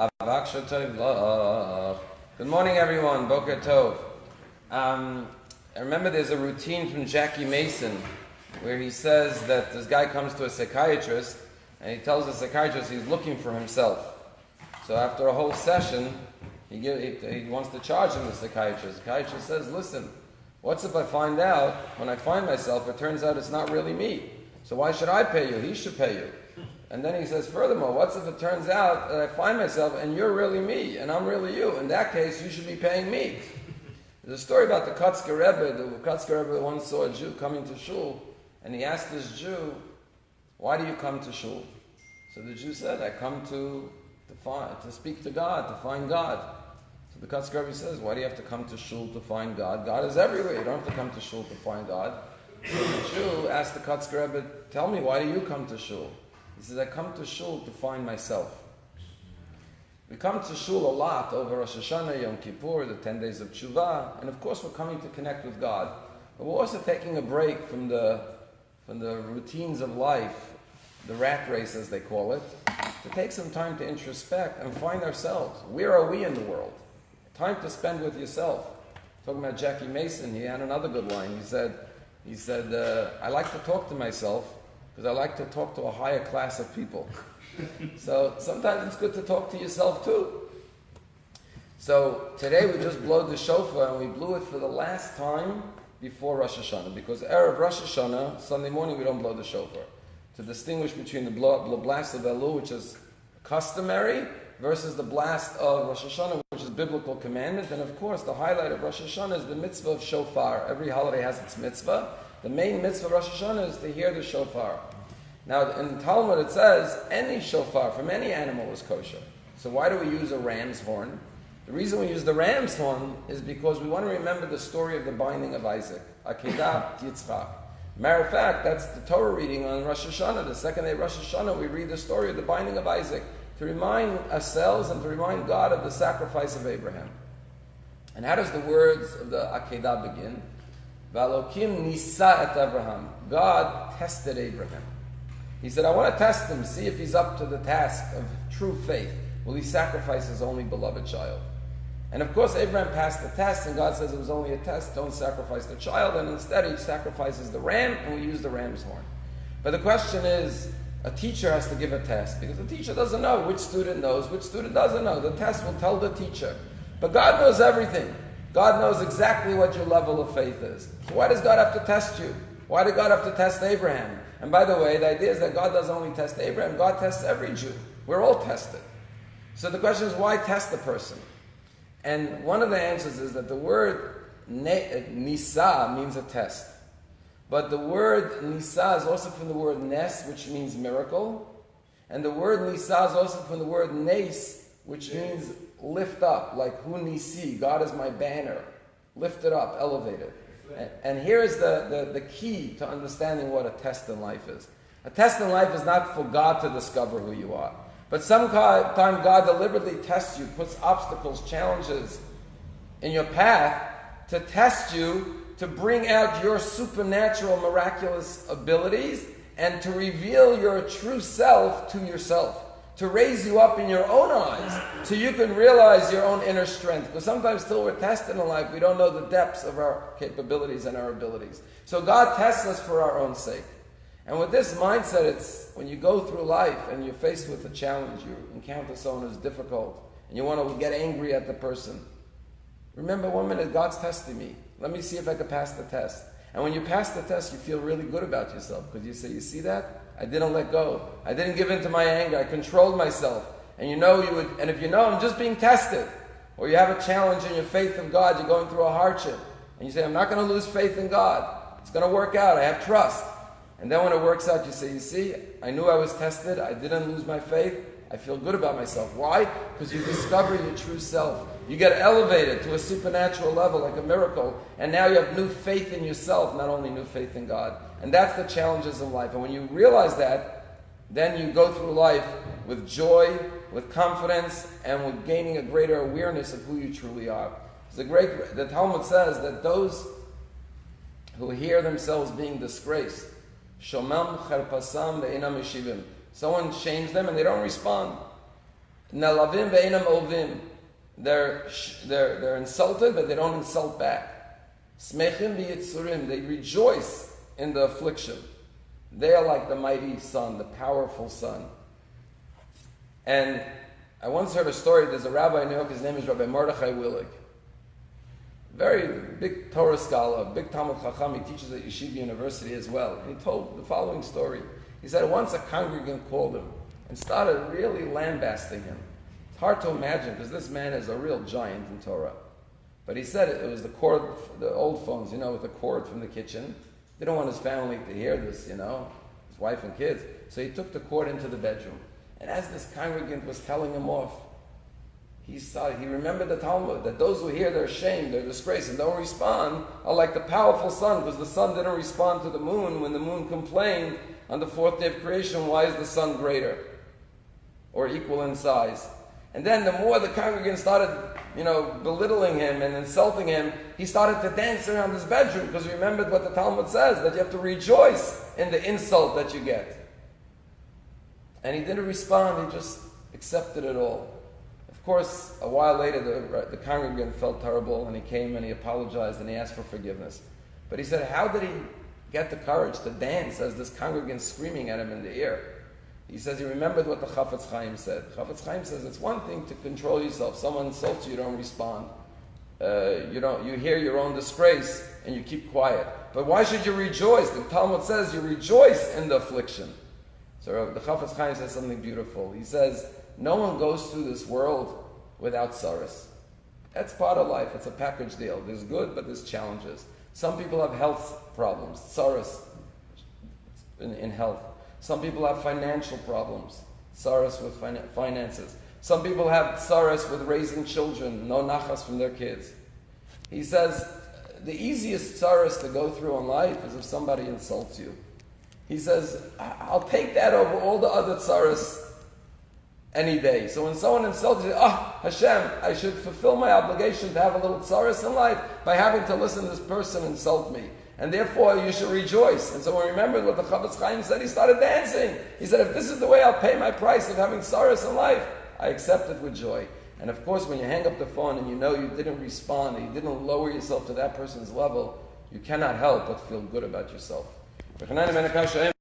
Good morning, everyone. Boker Tov. I remember there's a routine from Jackie Mason where he says that this guy comes to a psychiatrist and he tells the psychiatrist he's looking for himself. So after a whole session, he wants to charge him, the psychiatrist. The psychiatrist says, listen, what's if I find out, when I find myself, it turns out it's not really me. So why should I pay you? He should pay you. And then he says, furthermore, what's if it turns out that I find myself and you're really me and I'm really you? In that case, you should be paying me. There's a story about the Kotzker Rebbe. The Kotzker Rebbe once saw a Jew coming to shul, and he asked this Jew, why do you come to shul? So the Jew said, I come to speak to God, to find God. So the Kotzker Rebbe says, why do you have to come to shul to find God? God is everywhere. You don't have to come to shul to find God. So the Jew asked the Kotzker Rebbe, tell me, why do you come to shul? He says, I come to shul to find myself. We come to shul a lot over Rosh Hashanah, Yom Kippur, the 10 days of Tshuva, and of course we're coming to connect with God. But we're also taking a break from the routines of life, the rat race as they call it, to take some time to introspect and find ourselves. Where are we in the world? Time to spend with yourself. Talking about Jackie Mason, he had another good line. He said, I like to talk to myself, because I like to talk to a higher class of people. So sometimes it's good to talk to yourself too. So today we just blew the shofar, and we blew it for the last time before Rosh Hashanah. Because Erev Rosh Hashanah, Sunday morning, we don't blow the shofar. To distinguish between the blast of Elul, which is customary, versus the blast of Rosh Hashanah, which is biblical commandment. And of course, the highlight of Rosh Hashanah is the mitzvah of shofar. Every holiday has its mitzvah. The main mitzvah of Rosh Hashanah is to hear the shofar. Now, in the Talmud it says, any shofar from any animal is kosher. So why do we use a ram's horn? The reason we use the ram's horn is because we want to remember the story of the binding of Isaac. Akedah Yitzchak. Matter of fact, that's the Torah reading on Rosh Hashanah. The second day of Rosh Hashanah, we read the story of the binding of Isaac to remind ourselves and to remind God of the sacrifice of Abraham. And how does the words of the Akedah begin? V'Elokim nisa et Abraham. God tested Abraham. He said, I want to test him, see if he's up to the task of true faith. Will he sacrifice his only beloved child? And of course, Abraham passed the test, and God says it was only a test, don't sacrifice the child, and instead he sacrifices the ram, and we use the ram's horn. But the question is, a teacher has to give a test, because the teacher doesn't know which student knows, which student doesn't know. The test will tell the teacher. But God knows everything. God knows exactly what your level of faith is. So why does God have to test you? Why did God have to test Abraham? And by the way, the idea is that God doesn't only test Abraham, God tests every Jew. We're all tested. So the question is, why test the person? And one of the answers is that the word nisa means a test. But the word nisa is also from the word nes, which means miracle. And the word nisa is also from the word nes, which means lift up, like hu nisi, God is my banner. Lift it up, elevate it. And here is the key to understanding what a test in life is. A test in life is not for God to discover who you are. But sometimes God deliberately tests you, puts obstacles, challenges in your path to test you, to bring out your supernatural, miraculous abilities, and to reveal your true self to yourself. To raise you up in your own eyes so you can realize your own inner strength. Because sometimes till we're tested in life, we don't know the depths of our capabilities and our abilities. So God tests us for our own sake. And with this mindset, it's when you go through life and you're faced with a challenge, you encounter someone who's difficult, and you want to get angry at the person. Remember, 1 minute, God's testing me. Let me see if I can pass the test. And when you pass the test, you feel really good about yourself. Because you say, you see that? I didn't let go. I didn't give in to my anger. I controlled myself. And and if you know I'm just being tested, or you have a challenge in your faith in God, you're going through a hardship, and you say, I'm not going to lose faith in God. It's going to work out. I have trust. And then when it works out, you say, you see, I knew I was tested. I didn't lose my faith. I feel good about myself. Why? Because you discover your true self. You get elevated to a supernatural level, like a miracle. And now you have new faith in yourself, not only new faith in God. And that's the challenges of life. And when you realize that, then you go through life with joy, with confidence, and with gaining a greater awareness of who you truly are. The Talmud says that those who hear themselves being disgraced, shomam cherpasam ve'inam yeshivim. Someone shames them and they don't respond. Nalavim ve'enam ovim. They're insulted, but they don't insult back. Smechim v'yitzurim. They rejoice in the affliction. They are like the mighty sun, the powerful sun. And I once heard a story. There's a rabbi in New York. His name is Rabbi Mordechai Willig. Very big Torah scholar, big Talmud Chacham. He teaches at Yeshiva University as well. And he told the following story. He said once a congregant called him and started really lambasting him. It's hard to imagine because this man is a real giant in Torah. But he said it was the cord, the old phones, with the cord from the kitchen. He didn't want his family to hear this, his wife and kids. So he took the cord into the bedroom. And as this congregant was telling him off, he remembered the Talmud, that those who hear their shame, their disgrace, and don't respond are like the powerful sun, because the sun didn't respond to the moon when the moon complained on the fourth day of creation, why is the sun greater or equal in size? And then the more the congregant started, belittling him and insulting him, he started to dance around his bedroom because he remembered what the Talmud says, that you have to rejoice in the insult that you get. And he didn't respond, he just accepted it all. Of course, a while later, the congregant felt terrible, and he came and he apologized and he asked for forgiveness. But he said, how did he get the courage to dance as this congregant screaming at him in the ear? He says he remembered what the Chafetz Chaim said. Chafetz Chaim says it's one thing to control yourself. Someone insults you, you don't respond. You hear your own disgrace and you keep quiet. But why should you rejoice? The Talmud says you rejoice in the affliction. So the Chafetz Chaim says something beautiful. He says, no one goes through this world without sorrows. That's part of life. It's a package deal. There's good, but there's challenges. Some people have health problems, sorrows in health. Some people have financial problems, sorrows with finances. Some people have sorrows with raising children, no nachas from their kids. He says, the easiest sorrows to go through in life is if somebody insults you. He says, I'll take that over all the other sorrows any day. So when someone insults you, Hashem, I should fulfill my obligation to have a little tzaras in life by having to listen to this person insult me. And therefore you should rejoice. And so when we remembered what the Chafetz Chaim said, he started dancing. He said, if this is the way I'll pay my price of having tzaras in life, I accept it with joy. And of course, when you hang up the phone and you know you didn't respond, you didn't lower yourself to that person's level, you cannot help but feel good about yourself.